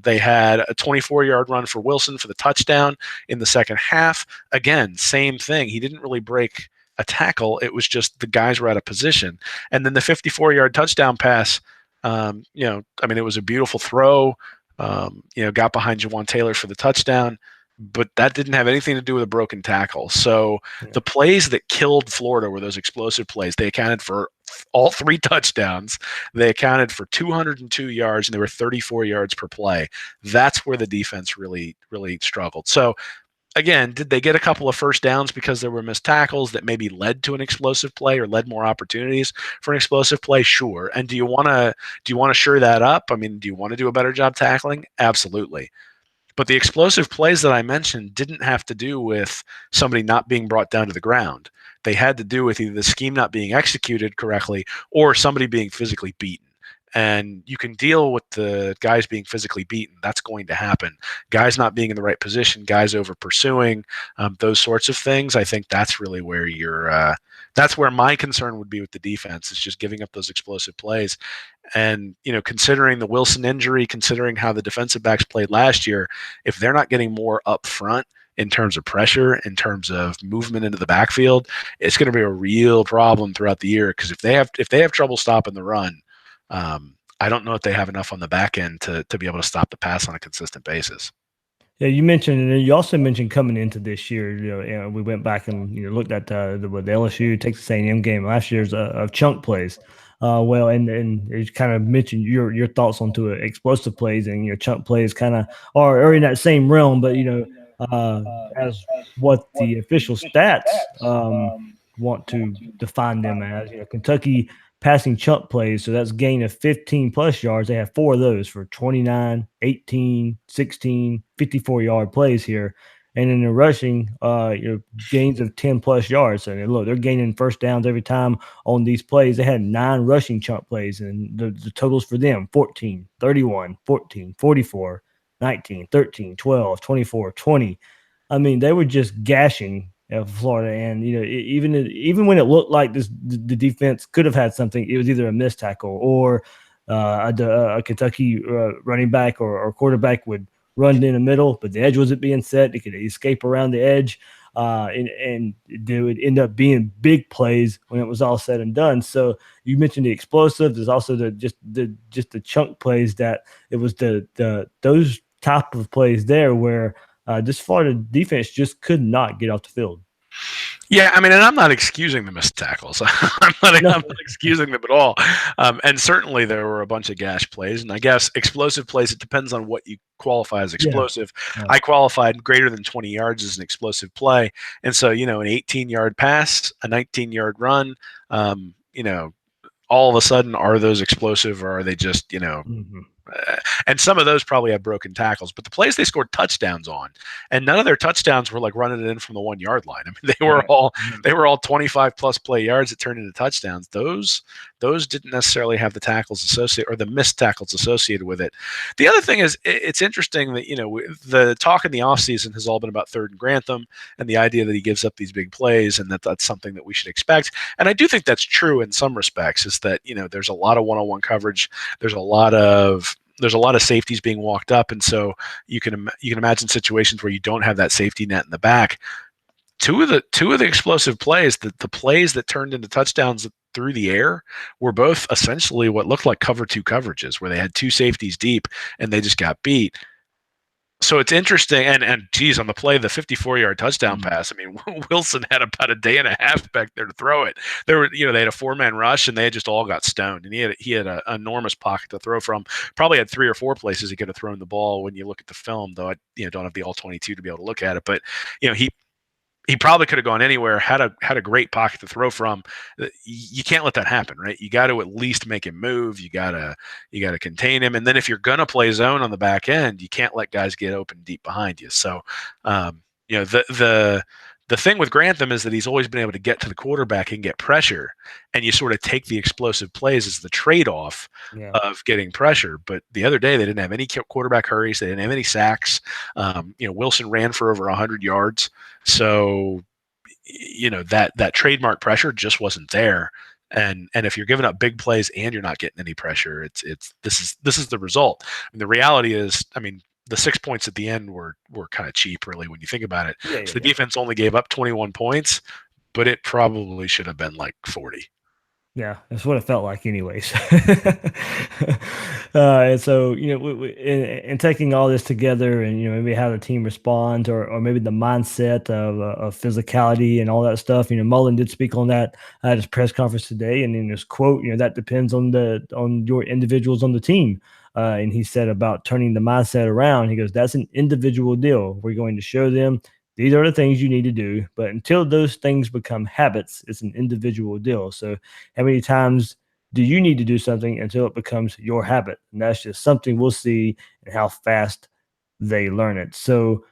S2: They had a 24-yard run for Wilson for the touchdown in the second half. Again, same thing. He didn't really break a tackle. It was just the guys were out of position. And then the 54-yard touchdown pass. It was a beautiful throw. Got behind Jawan Taylor for the touchdown, but that didn't have anything to do with a broken tackle. So the plays that killed Florida were those explosive plays. They accounted for all 3 touchdowns. They accounted for 202 yards, and they were 34 yards per play. That's where the defense really, really struggled. So again, did they get a couple of first downs because there were missed tackles that maybe led to an explosive play or led more opportunities for an explosive play? Sure. And do you want to shore that up? I mean, do you want to do a better job tackling? Absolutely. But the explosive plays that I mentioned didn't have to do with somebody not being brought down to the ground. They had to do with either the scheme not being executed correctly or somebody being physically beaten. And you can deal with the guys being physically beaten. That's going to happen. Guys not being in the right position, guys over pursuing, those sorts of things. I think that's really where that's where my concern would be with the defense, is just giving up those explosive plays. And, considering the Wilson injury, considering how the defensive backs played last year, if they're not getting more up front in terms of pressure, in terms of movement into the backfield, it's going to be a real problem throughout the year. Because if they have trouble stopping the run, I don't know if they have enough on the back end to be able to stop the pass on a consistent basis.
S1: Yeah, you mentioned, and you also mentioned coming into this year. We went back and looked at the LSU Texas A&M game last year's of chunk plays. And you kind of mentioned your thoughts onto explosive plays, and chunk plays kind of are in that same realm, but as what the official stats want to define them as. Kentucky passing chunk plays, so that's gain of 15 plus yards. They have 4 of those for 29, 18, 16, 54-yard plays here. And in the rushing, gains of 10 plus yards. And look, they're gaining first downs every time on these plays. They had 9 rushing chunk plays, and the totals for them 14, 31, 14, 44, 19, 13, 12, 24, 20. I mean, they were just gashing Florida, and even when it looked like the defense could have had something, it was either a missed tackle or a Kentucky running back or quarterback would run in the middle, but the edge wasn't being set. They could escape around the edge, and they would end up being big plays when it was all said and done. So you mentioned the explosive. There's also the chunk plays that it was those type of plays there where this Florida defense just could not get off the field.
S2: Yeah, I mean, and I'm not excusing the missed tackles. I'm not excusing them at all. And certainly there were a bunch of gash plays. And I guess explosive plays, it depends on what you qualify as explosive. Yeah. I qualified greater than 20 yards as an explosive play. And so, an 18-yard pass, a 19-yard run, all of a sudden, are those explosive, or are they just, mm-hmm. And some of those probably have broken tackles, but the plays they scored touchdowns on, and none of their touchdowns were like running it in from the 1 yard line. I mean, they were all 25 plus play yards that turned into touchdowns. Those didn't necessarily have the tackles associated or the missed tackles associated with it. The other thing is, it's interesting that the talk in the offseason has all been about Third and Grantham and the idea that he gives up these big plays, and that's something that we should expect. And I do think that's true in some respects. Is that there's a lot of one-on-one coverage. There's a lot of there's a lot of safeties being walked up, and so you can imagine situations where you don't have that safety net in the back. Two of the explosive plays, the plays that turned into touchdowns through the air, were both essentially what looked like cover two coverages, where they had two safeties deep and they just got beat. So it's interesting, and geez, on the play, the 54-yard touchdown pass. I mean, Wilson had about a day and a half back there to throw it. They had a 4-man rush, and they just all got stoned. And he had an enormous pocket to throw from. Probably had 3 or 4 places he could have thrown the ball when you look at the film. Though I don't have the all 22 to be able to look at it, but he probably could have gone anywhere, had a great pocket to throw from. You can't let that happen, right? You got to at least make him move. You gotta contain him, and then if you're gonna play zone on the back end, you can't let guys get open deep behind you. So, the thing with Grantham is that he's always been able to get to the quarterback and get pressure, and you sort of take the explosive plays as the trade-off of getting pressure. But the other day, they didn't have any quarterback hurries. They didn't have any sacks. Wilson ran for over 100 yards. So, that trademark pressure just wasn't there. And if you're giving up big plays and you're not getting any pressure, this is the result. And the reality is, I mean, the 6 points at the end were kind of cheap, really, when you think about it. So the defense only gave up 21 points, but it probably should have been like 40.
S1: Yeah, that's what it felt like, anyways. And so, in taking all this together, and maybe how the team responds, or maybe the mindset of physicality and all that stuff. Mullen did speak on that at his press conference today, and in his quote, that depends on your individuals on the team. And he said about turning the mindset around. He goes, "That's an individual deal. We're going to show them these are the things you need to do. But until those things become habits, it's an individual deal. So how many times do you need to do something until it becomes your habit? And that's just something we'll see and how fast they learn it." So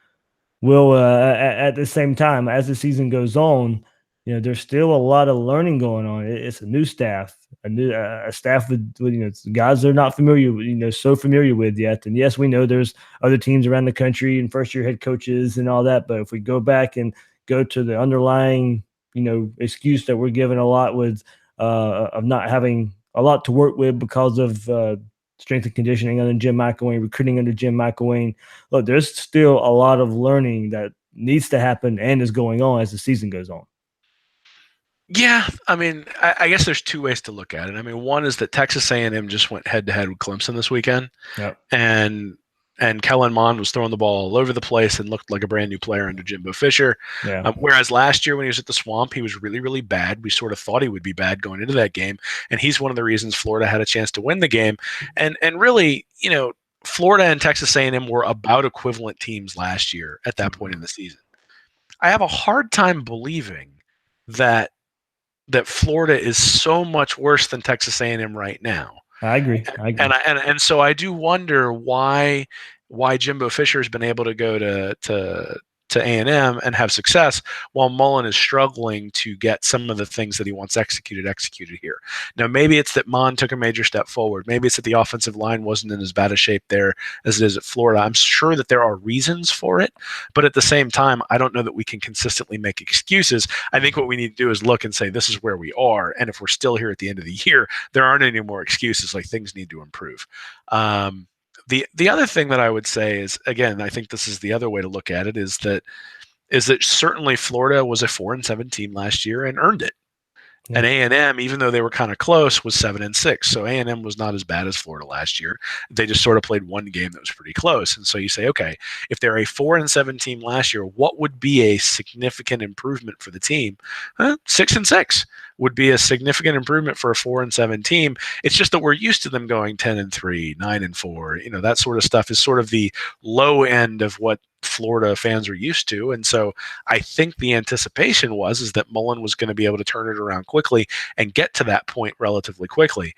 S1: at the same time, as the season goes on, there's still a lot of learning going on. It's a new staff, a staff with guys they're not familiar with, so familiar with yet. And yes, we know there's other teams around the country and first year head coaches and all that. But if we go back and go to the underlying, excuse that we're given a lot with of not having a lot to work with because of strength and conditioning under Jim McElwain, recruiting under Jim McElwain. Look, there's still a lot of learning that needs to happen and is going on as the season goes on.
S2: Yeah, I mean, I guess there's 2 ways to look at it. I mean, one is that Texas A&M just went head-to-head with Clemson this weekend,
S1: Yep.
S2: and Kellen Mond was throwing the ball all over the place and looked like a brand new player under Jimbo Fisher.
S1: Yeah.
S2: Whereas last year when he was at the Swamp, he was really, really bad. We sort of thought he would be bad going into that game, and he's one of the reasons Florida had a chance to win the game. And really, Florida and Texas A&M were about equivalent teams last year at that point in the season. I have a hard time believing that Florida is so much worse than Texas A&M right now.
S1: I agree.
S2: And so I do wonder why Jimbo Fisher has been able to go to A&M and have success while Mullen is struggling to get some of the things that he wants executed here. Now, maybe it's that Mond took a major step forward. Maybe it's that the offensive line wasn't in as bad a shape there as it is at Florida. I'm sure that there are reasons for it, but at the same time, I don't know that we can consistently make excuses. I think what we need to do is look and say, this is where we are. And if we're still here at the end of the year, there aren't any more excuses. Like, things need to improve. The other thing that I would say is, again, I think this is the other way to look at it, is that certainly Florida was a 4-7 team last year and earned it. Yeah. And A&M, even though they were kind of close, was 7-6. So A&M was not as bad as Florida last year. They just sort of played one game that was pretty close. And so you say, okay, if they're a 4-7 team last year, what would be a significant improvement for the team? 6-6 would be a significant improvement for a 4-7 team. It's just that we're used to them going 10-3, 9-4. That sort of stuff is sort of the low end of what Florida fans are used to. And so I think the anticipation is that Mullen was going to be able to turn it around quickly and get to that point relatively quickly.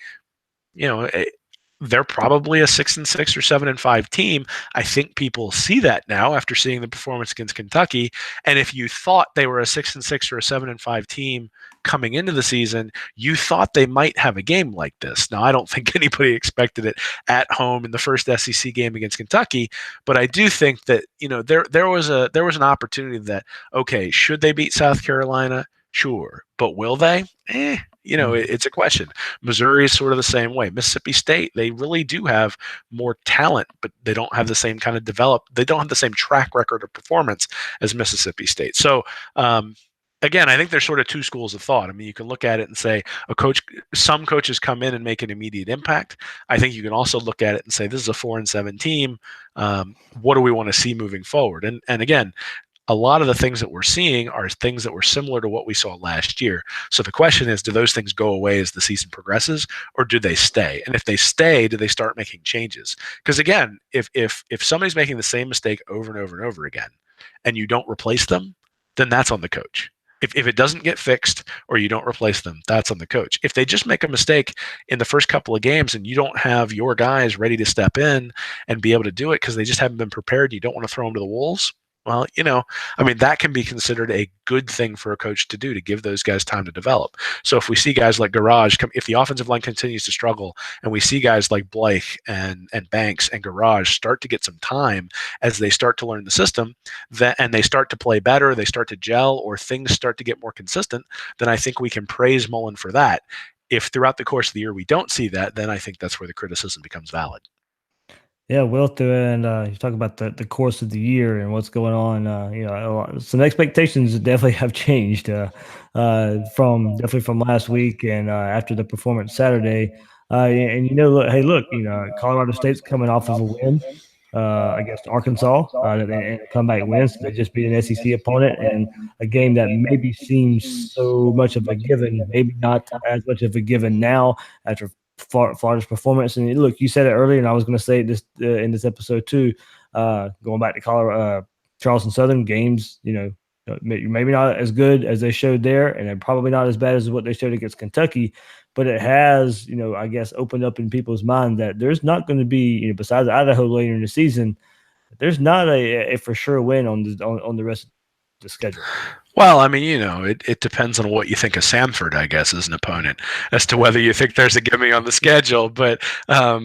S2: They're probably a 6-6 or 7-5 team. I think people see that now after seeing the performance against Kentucky. And if you thought they were a 6-6 or a 7-5 team coming into the season, you thought they might have a game like this. Now, I don't think anybody expected it at home in the first SEC game against Kentucky, but I do think that there was an opportunity that, okay, should they beat South Carolina? Sure, but will they? it's a question. Missouri is sort of the same way. Mississippi State, they really do have more talent, but they don't have the same kind of they don't have the same track record of performance as Mississippi State. So, again, I think there's sort of two schools of thought. I mean, you can look at it and say some coaches come in and make an immediate impact. I think you can also look at it and say, this is a 4-7 team. What do we want to see moving forward? And again, a lot of the things that we're seeing are things that were similar to what we saw last year. So the question is, do those things go away as the season progresses, or do they stay? And if they stay, do they start making changes? Because again, if somebody's making the same mistake over and over and over again, and you don't replace them, then that's on the coach. If it doesn't get fixed or you don't replace them, that's on the coach. If they just make a mistake in the first couple of games and you don't have your guys ready to step in and be able to do it because they just haven't been prepared, you don't want to throw them to the wolves. Well, I mean, that can be considered a good thing for a coach to do, to give those guys time to develop. So if we see guys like Garage if the offensive line continues to struggle, and we see guys like Blythe and Banks and Garage start to get some time as they start to learn the system, and they start to play better, they start to gel, or things start to get more consistent, then I think we can praise Mullen for that. If throughout the course of the year we don't see that, then I think that's where the criticism becomes valid.
S1: Yeah, well, and you talk about the course of the year and what's going on. Some expectations definitely have changed from last week and after the performance Saturday. And look, Colorado State's coming off of a win against Arkansas, and a comeback win. So they just beat an SEC opponent, and a game that maybe seems so much of a given, maybe not as much of a given now after Florida's performance. And look, you said it earlier, and I was going to say this in this episode too. Going back to Colorado, Charleston Southern games, maybe not as good as they showed there, and they're probably not as bad as what they showed against Kentucky. But it has, I guess, opened up in people's mind that there's not going to be, besides Idaho later in the season, there's not a for sure win on the rest of the schedule.
S2: Well, I mean, it depends on what you think of Samford, I guess, as an opponent, as to whether you think there's a gimme on the schedule. But, but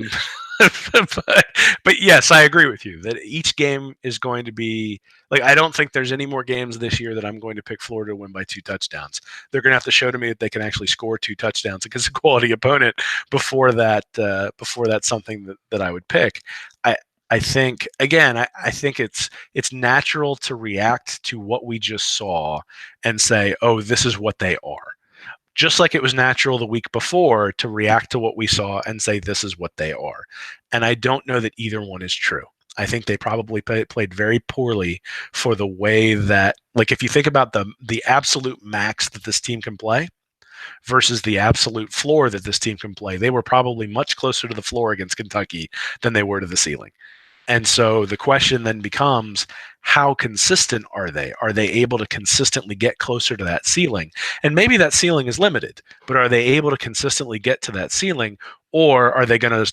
S2: yes, I agree with you that each game is going to be like, I don't think there's any more games this year that I'm going to pick Florida to win by 2 touchdowns. They're going to have to show to me that they can actually score 2 touchdowns against a quality opponent before that's something that I would pick. I think, again, I think it's natural to react to what we just saw and say, oh, this is what they are. Just like it was natural the week before to react to what we saw and say, this is what they are. And I don't know that either one is true. I think they probably played very poorly for the way that, like, if you think about the absolute max that this team can play versus the absolute floor that this team can play, they were probably much closer to the floor against Kentucky than they were to the ceiling. And so the question then becomes, how consistent are they? Are they able to consistently get closer to that ceiling? And maybe that ceiling is limited, but are they able to consistently get to that ceiling, or are they gonna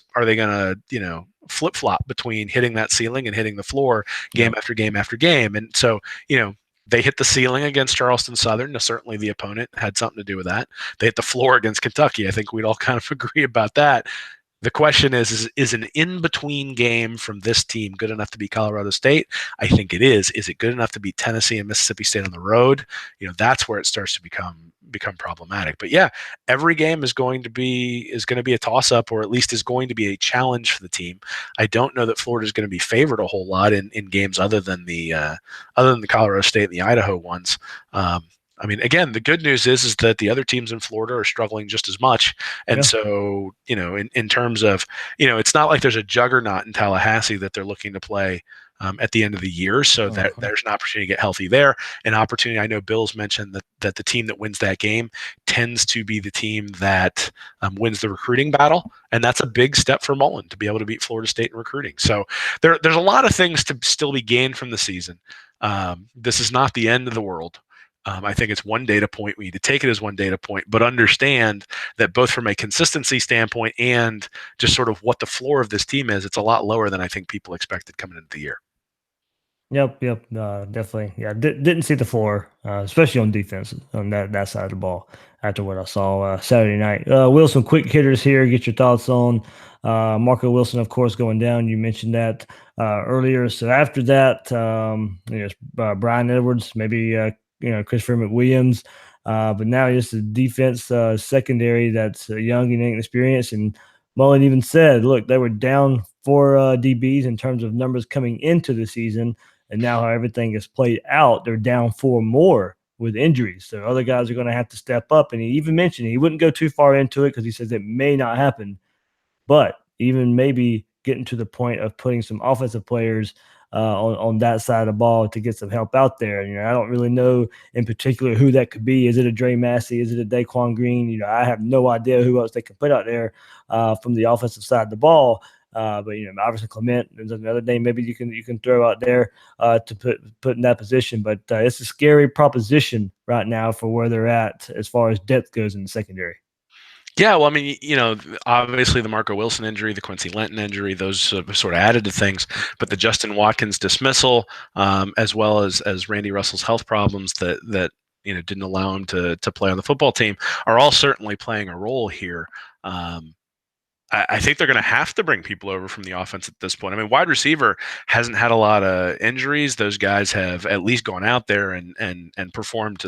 S2: flip flop between hitting that ceiling and hitting the floor game after game after game? And so they hit the ceiling against Charleston Southern. Now, certainly the opponent had something to do with that. They hit the floor against Kentucky. I think we'd all kind of agree about that. The question is an in-between game from this team good enough to beat Colorado State? I think it is. Is it good enough to beat Tennessee and Mississippi State on the road? That's where it starts to become problematic. But yeah, every game is going to be a toss-up, or at least is going to be a challenge for the team. I don't know that Florida is going to be favored a whole lot in games other than the Colorado State and the Idaho ones. I mean, again, the good news is that the other teams in Florida are struggling just as much. And so, in terms of, it's not like there's a juggernaut in Tallahassee that they're looking to play at the end of the year. So there's an opportunity to get healthy there. An opportunity, I know Bill's mentioned that the team that wins that game tends to be the team that wins the recruiting battle. And that's a big step for Mullen to be able to beat Florida State in recruiting. So there's a lot of things to still be gained from the season. This is not the end of the world. I think it's one data point. We need to take it as one data point, but understand that both from a consistency standpoint and just sort of what the floor of this team is, it's a lot lower than I think people expected coming into the year.
S1: Yep, definitely. Yeah, didn't see the floor, especially on defense on that side of the ball after what I saw Saturday night. Wilson, quick hitters here. Get your thoughts on Marco Wilson, of course, going down. You mentioned that earlier. So after that, Brian Edwards, maybe Christopher McWilliams. But now it's a defense secondary that's young and inexperienced. And Mullen even said, look, they were down four DBs in terms of numbers coming into the season. And now how everything is played out, they're down four more with injuries. So other guys are going to have to step up. And he even mentioned he wouldn't go too far into it because he says it may not happen, but even maybe getting to the point of putting some offensive players on that side of the ball to get some help out there. I don't really know in particular who that could be. Is it a Dre Massey? Is it a Daquan Green? I have no idea who else they can put out there from the offensive side of the ball. But Iverson Clement is another name maybe you can throw out there to put in that position. But it's a scary proposition right now for where they're at as far as depth goes in the secondary.
S2: Yeah, well, I mean, obviously the Marco Wilson injury, the Quincy Lenton injury, those sort of added to things. But the Justin Watkins dismissal, as well as Randy Russell's health problems that didn't allow him to play on the football team, are all certainly playing a role here. I think they're going to have to bring people over from the offense at this point. I mean, wide receiver hasn't had a lot of injuries. Those guys have at least gone out there and performed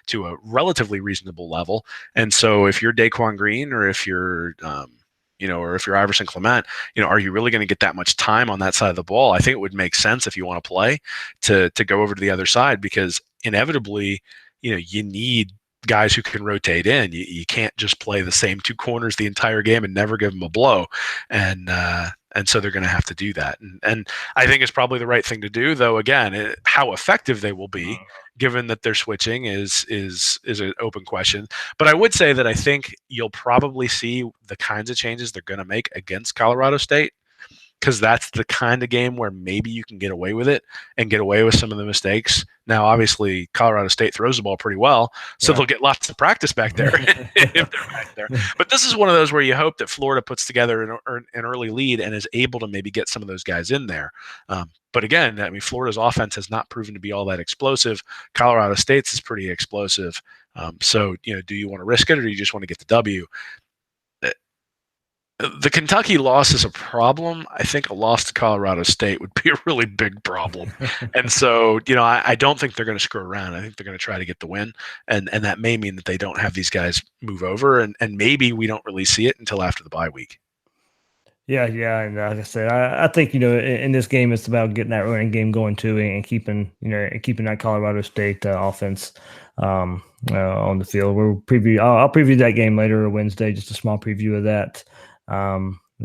S2: to a relatively reasonable level. And so, if you're Daquan Green or if you're or if you're Iverson Clement, are you really going to get that much time on that side of the ball? I think it would make sense if you want to play to go over to the other side, because inevitably, you need guys who can rotate in. You can't just play the same two corners the entire game and never give them a blow, and so they're going to have to do that. And I think it's probably the right thing to do. Though again, how effective they will be, given that they're switching, is an open question. But I would say that I think you'll probably see the kinds of changes they're going to make against Colorado State, because that's the kind of game where maybe you can get away with it and get away with some of the mistakes. Now, obviously, Colorado State throws the ball pretty well, so they'll get lots of practice back there if they're back there. But this is one of those where you hope that Florida puts together an early lead and is able to maybe get some of those guys in there. But again, I mean, Florida's offense has not proven to be all that explosive. Colorado State's is pretty explosive. So, do you want to risk it, or do you just want to get the W? The Kentucky loss is a problem. I think a loss to Colorado State would be a really big problem. And so, I don't think they're going to screw around. I think they're going to try to get the win. And that may mean that they don't have these guys move over. And maybe we don't really see it until after the bye week.
S1: Yeah, and like I said, I think in this game it's about getting that running game going too, and keeping that Colorado State offense on the field. I'll preview that game later Wednesday, just a small preview of that.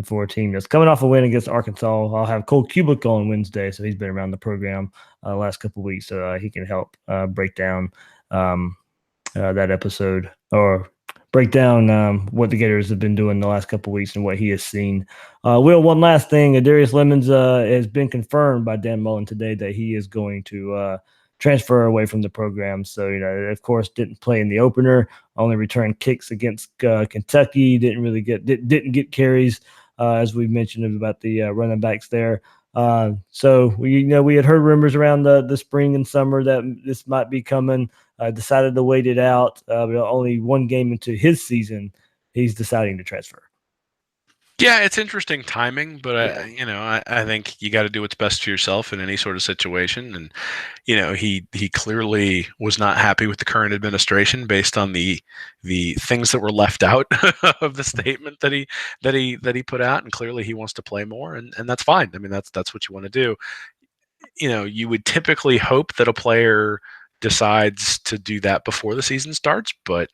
S1: For a team that's coming off a win against Arkansas. I'll have Cole Kublik on Wednesday, so he's been around the program the last couple of weeks, so he can help break down that episode, or break down what the Gators have been doing the last couple of weeks and what he has seen. Will, one last thing. Darius Lemons has been confirmed by Dan Mullen today that he is going to transfer away from the program. So, of course, didn't play in the opener, only returned kicks against Kentucky, didn't get carries, as we mentioned about the running backs there. So we had heard rumors around the spring and summer that this might be coming. Decided to wait it out. But only one game into his season, he's deciding to transfer.
S2: Yeah, it's interesting timing, but I think you got to do what's best for yourself in any sort of situation. And he clearly was not happy with the current administration based on the things that were left out of the statement that he put out. And clearly he wants to play more, and that's fine. I mean, that's what you want to do. You would typically hope that a player decides to do that before the season starts, but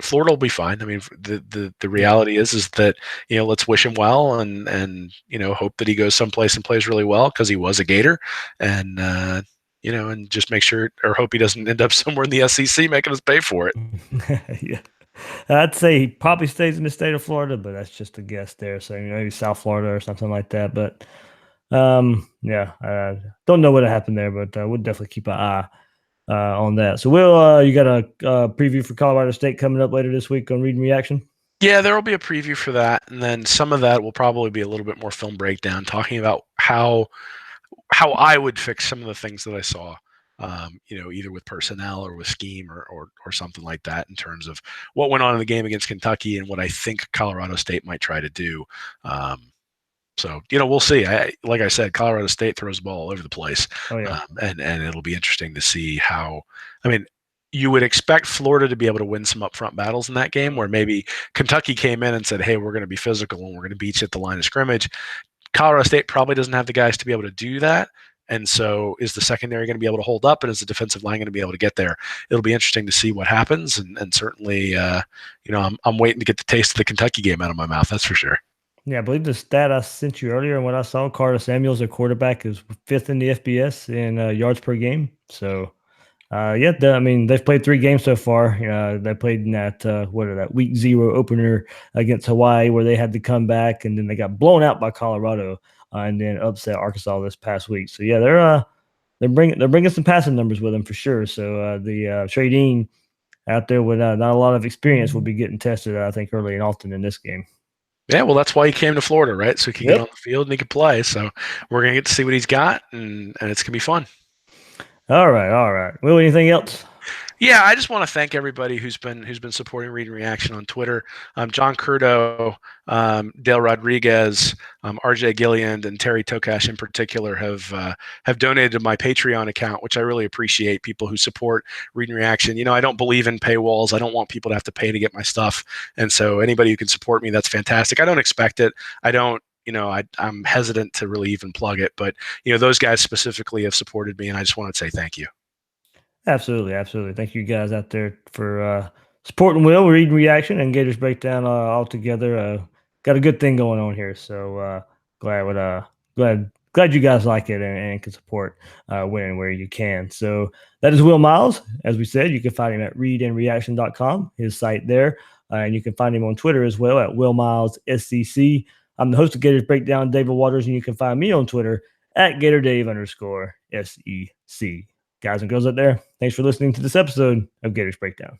S2: Florida will be fine. I mean, the reality is that let's wish him well, and hope that he goes someplace and plays really well, because he was a Gator, and and just make sure, or hope he doesn't end up somewhere in the SEC making us pay for it.
S1: Yeah, I'd say he probably stays in the state of Florida, but that's just a guess there. So maybe South Florida or something like that. But yeah, I don't know what happened there, but we'll definitely keep an eye on that. So, Will, you got a preview for Colorado State coming up later this week on Read and Reaction?
S2: Yeah, there will be a preview for that, and then some of that will probably be a little bit more film breakdown, talking about how I would fix some of the things that I saw, either with personnel or with scheme or something like that, in terms of what went on in the game against Kentucky and what I think Colorado State might try to do. So, we'll see. Like I said, Colorado State throws the ball all over the place.
S1: Oh, yeah.
S2: And it'll be interesting to see how, I mean, you would expect Florida to be able to win some upfront battles in that game, where maybe Kentucky came in and said, "Hey, we're going to be physical and we're going to beat you at the line of scrimmage." Colorado State probably doesn't have the guys to be able to do that. And so, is the secondary going to be able to hold up, and is the defensive line going to be able to get there? It'll be interesting to see what happens, and certainly, I'm waiting to get the taste of the Kentucky game out of my mouth. That's for sure.
S1: Yeah, I believe the stat I sent you earlier and what I saw, Carter Samuels, their quarterback, is fifth in the FBS in yards per game. So, yeah, I mean, they've played 3 games so far. They played in that week 0 opener against Hawaii, where they had to come back, and then they got blown out by Colorado, and then upset Arkansas this past week. So yeah, they're bringing some passing numbers with them for sure. So the Trey Dean out there with not a lot of experience will be getting tested, I think, early and often in this game.
S2: Yeah, well, that's why he came to Florida, right? So he could get
S1: Yep.
S2: on the field and he could play. So we're gonna get to see what he's got, and it's gonna be fun.
S1: All right, all right. Will, anything else?
S2: Yeah, I just want to thank everybody who's been supporting Read and Reaction on Twitter. John Curdo, Dale Rodriguez, RJ Gilliand, and Terry Tokash in particular have donated to my Patreon account, which I really appreciate. People who support Read and Reaction. I don't believe in paywalls. I don't want people to have to pay to get my stuff, and so anybody who can support me, that's fantastic. I don't expect it. I don't. I'm hesitant to really even plug it, but those guys specifically have supported me, and I just want to say thank you.
S1: Absolutely, absolutely. Thank you guys out there for supporting Will, reading reaction, and Gators Breakdown all together. Got a good thing going on here, so glad you guys like it and can support when and where you can. So that is Will Miles. As we said, you can find him at readandreaction.com, his site there, and you can find him on Twitter as well at Will Miles SCC. I'm the host of Gators Breakdown, David Waters, and you can find me on Twitter at GatorDave_SEC. Guys and girls out there, thanks for listening to this episode of Gators Breakdown.